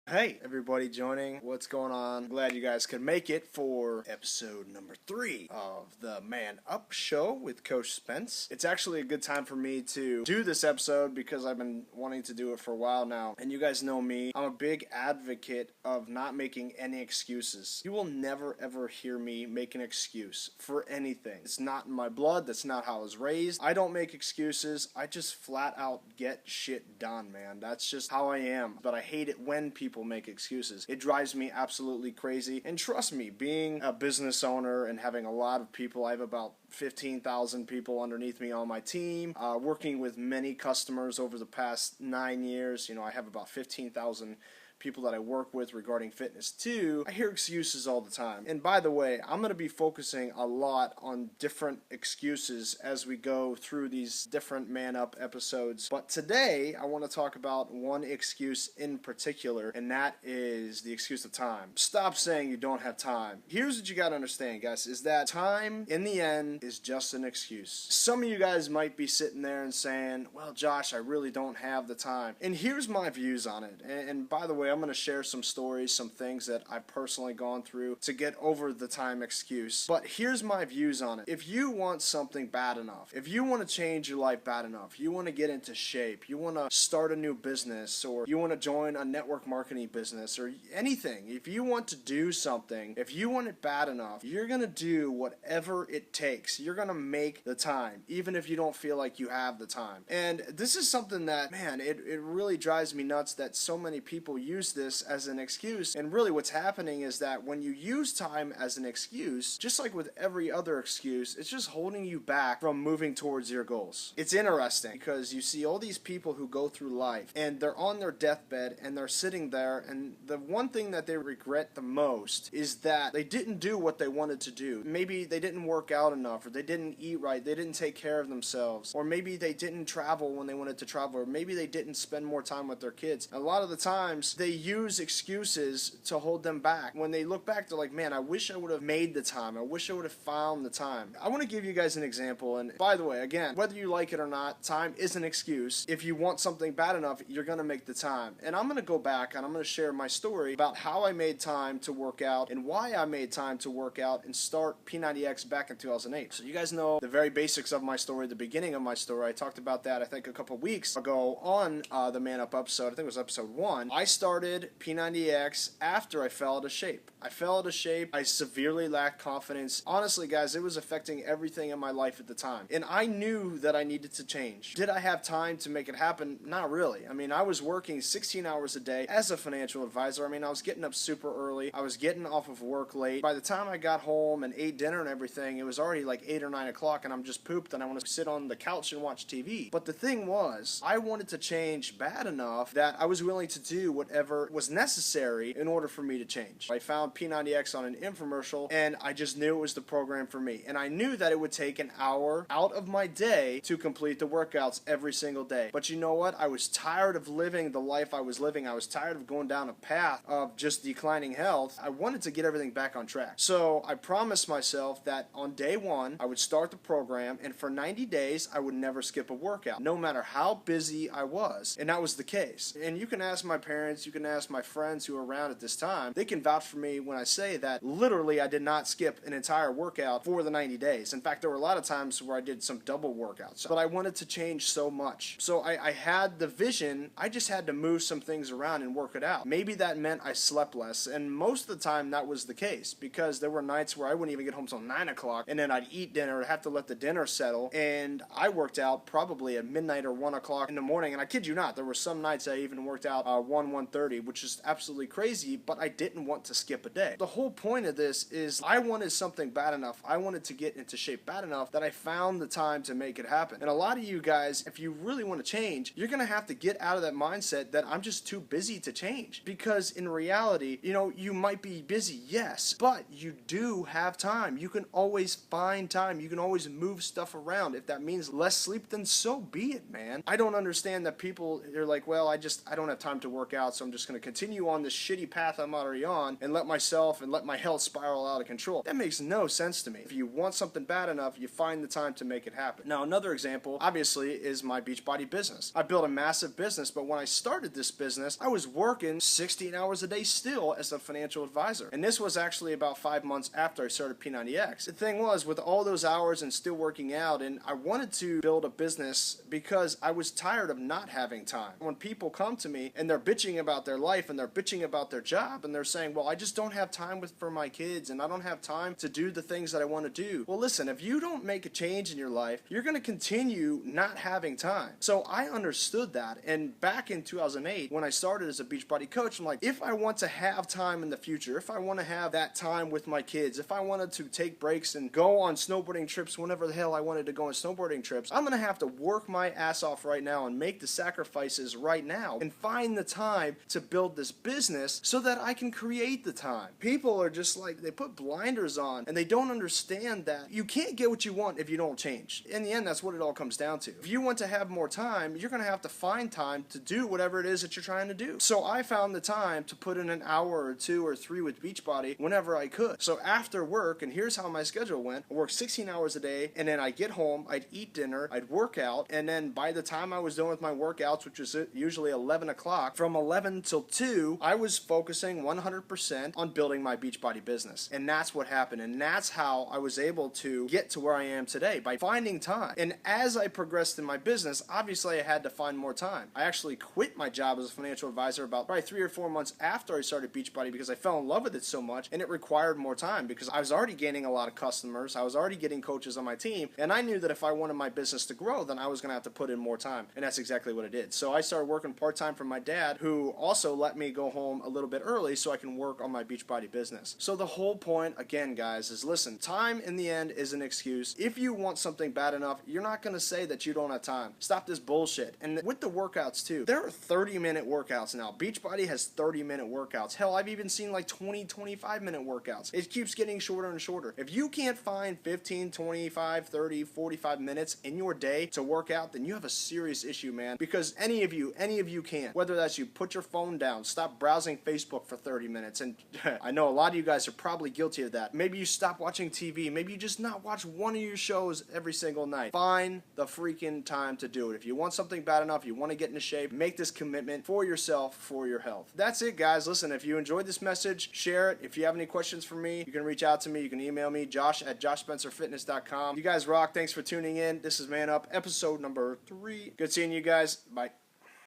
Hey, everybody joining. What's going on? Glad you guys could make it for episode number 3 of the Man Up Show with Coach Spence. It's actually a good time for me to do this episode because I've been wanting to do it for a while now. And you guys know me. I'm a big advocate of not making any excuses. You will never ever hear me make an excuse for anything. It's not in my blood. That's not how I was raised. I don't make excuses. I just flat out get shit done, man. That's just how I am. But I hate it when people make excuses. It drives me absolutely crazy. And trust me, being a business owner and having a lot of people, I have about 15,000 people underneath me on my team, working with many customers over the past 9 years. I have about 15,000 people that I work with regarding fitness too. I hear excuses all the time. And by the way, I'm going to be focusing a lot on different excuses as we go through these different Man Up episodes. But today, I want to talk about one excuse in particular, and that is the excuse of time. Stop saying you don't have time. Here's what you got to understand, guys, is that time, in the end, is just an excuse. Some of you guys might be sitting there and saying, well, Josh, I really don't have the time. And here's my views on it. And by the way, I'm going to share some stories, some things that I've personally gone through to get over the time excuse. But here's my views on it. If you want something bad enough, if you want to change your life bad enough, you want to get into shape, you want to start a new business, or you want to join a network marketing business, or anything, if you want to do something, if you want it bad enough, you're going to do whatever it takes. You're going to make the time, even if you don't feel like you have the time. And this is something that, man, it really drives me nuts that so many people use this as an excuse. And really what's happening is that when you use time as an excuse, just like with every other excuse, it's just holding you back from moving towards your goals. It's interesting because you see all these people who go through life and they're on their deathbed and they're sitting there, and the one thing that they regret the most is that they didn't do what they wanted to do. Maybe they didn't work out enough, or they didn't eat right, they didn't take care of themselves, or maybe they didn't travel when they wanted to travel, or maybe they didn't spend more time with their kids. A lot of the times they use excuses to hold them back. When they look back, they're like, man, I wish I would have made the time. I wish I would have found the time. I want to give you guys an example. And by the way, again, whether you like it or not, time is an excuse. If you want something bad enough, you're going to make the time. And I'm going to go back and I'm going to share my story about how I made time to work out and why I made time to work out and start P90X back in 2008. So you guys know the very basics of my story, the beginning of my story. I talked about that, I think, a couple weeks ago on the Man Up episode. I think it was episode 1. I started P90X after I fell out of shape. I severely lacked confidence. Honestly, guys, it was affecting everything in my life at the time. And I knew that I needed to change. Did I have time to make it happen? Not really. I mean, I was working 16 hours a day as a financial advisor. I mean, I was getting up super early. I was getting off of work late. By the time I got home and ate dinner and everything, it was already like 8 or 9 o'clock and I'm just pooped and I want to sit on the couch and watch TV. But the thing was, I wanted to change bad enough that I was willing to do whatever was necessary in order for me to change. I found P90X on an infomercial and I just knew it was the program for me. And I knew that it would take an hour out of my day to complete the workouts every single day. But you know what? I was tired of living the life I was living. I was tired of going down a path of just declining health. I wanted to get everything back on track. So I promised myself that on day 1, I would start the program, and for 90 days, I would never skip a workout, no matter how busy I was. And that was the case. And you can ask my parents, you can ask my friends who were around at this time. They can vouch for me when I say that literally I did not skip an entire workout for the 90 days. In fact, there were a lot of times where I did some double workouts. But I wanted to change so much. So I had the vision. I just had to move some things around and work it out. Maybe that meant I slept less. And most of the time that was the case, because there were nights where I wouldn't even get home till 9 o'clock, and then I'd eat dinner, I'd have to let the dinner settle, and I worked out probably at midnight or 1 o'clock in the morning. And I kid you not, there were some nights I even worked out 1:30, which is absolutely crazy, but I didn't want to skip a day. The whole point of this is I wanted something bad enough. I wanted to get into shape bad enough that I found the time to make it happen. And a lot of you guys, if you really want to change, you're going to have to get out of that mindset that I'm just too busy to change. Because in reality, you might be busy, yes, but you do have time. You can always find time. You can always move stuff around. If that means less sleep, then so be it, man. I don't understand that people, they're like, well, I don't have time to work out, so I'm just going to continue on this shitty path I'm already on and let myself and let my health spiral out of control. That makes no sense to me. If you want something bad enough, you find the time to make it happen. Now, another example, obviously, is my Beachbody business. I built a massive business, but when I started this business, I was working 16 hours a day still as a financial advisor. And this was actually about 5 months after I started P90X. The thing was, with all those hours and still working out, and I wanted to build a business because I was tired of not having time. When people come to me and they're bitching about their life and they're bitching about their job and they're saying, well, I just don't have time for my kids and I don't have time to do the things that I want to do. Well, listen, if you don't make a change in your life, you're going to continue not having time. So I understood that. And back in 2008, when I started as a Beachbody coach, I'm like, if I want to have time in the future, if I want to have that time with my kids, if I wanted to take breaks and go on snowboarding trips whenever the hell I wanted to go on snowboarding trips, I'm going to have to work my ass off right now and make the sacrifices right now and find the time to build this business so that I can create the time. People are just like, they put blinders on and they don't understand that you can't get what you want if you don't change. In the end, that's what it all comes down to. If you want to have more time, you're going to have to find time to do whatever it is that you're trying to do. So I found the time to put in an hour or 2 or 3 with Beachbody whenever I could. So after work, and here's how my schedule went, I worked 16 hours a day, and then I'd get home, I'd eat dinner, I'd work out, and then by the time I was done with my workouts, which was usually 11 o'clock, from 11 till 2, I was focusing 100% on building my Beachbody business. And that's what happened, and that's how I was able to get to where I am today, by finding time. And as I progressed in my business, obviously I had to find more time. I actually quit my job as a financial advisor about probably 3 or 4 months after I started Beachbody because I fell in love with it so much, and it required more time because I was already gaining a lot of customers, I was already getting coaches on my team, and I knew that if I wanted my business to grow, then I was going to have to put in more time, and that's exactly what I did. So I started working part-time for my dad, who also let me go home a little bit early so I can work on my Beachbody business. So the whole point, again, guys, is listen, time in the end is an excuse. If you want something bad enough, you're not going to say that you don't have time. Stop this bullshit. And with the workouts too, there are 30-minute workouts now. Beachbody has 30-minute workouts. Hell, I've even seen like 20, 25-minute workouts. It keeps getting shorter and shorter. If you can't find 15, 25, 30, 45 minutes in your day to work out, then you have a serious issue, man. Because any of you can. Whether that's you put your phone down, stop browsing Facebook for 30 minutes. And I know a lot of you guys are probably guilty of that. Maybe you stop watching TV. Maybe you just not watch one of your shows every single night. Find the freaking time to do it. If you want something bad enough, you want to get into shape, make this commitment for yourself, for your health. That's it, guys. Listen, if you enjoyed this message, share it. If you have any questions for me, you can reach out to me. You can email me, josh@joshspencerfitness.com. You guys rock. Thanks for tuning in. This is Man Up, episode number 3. Good seeing you guys. Bye.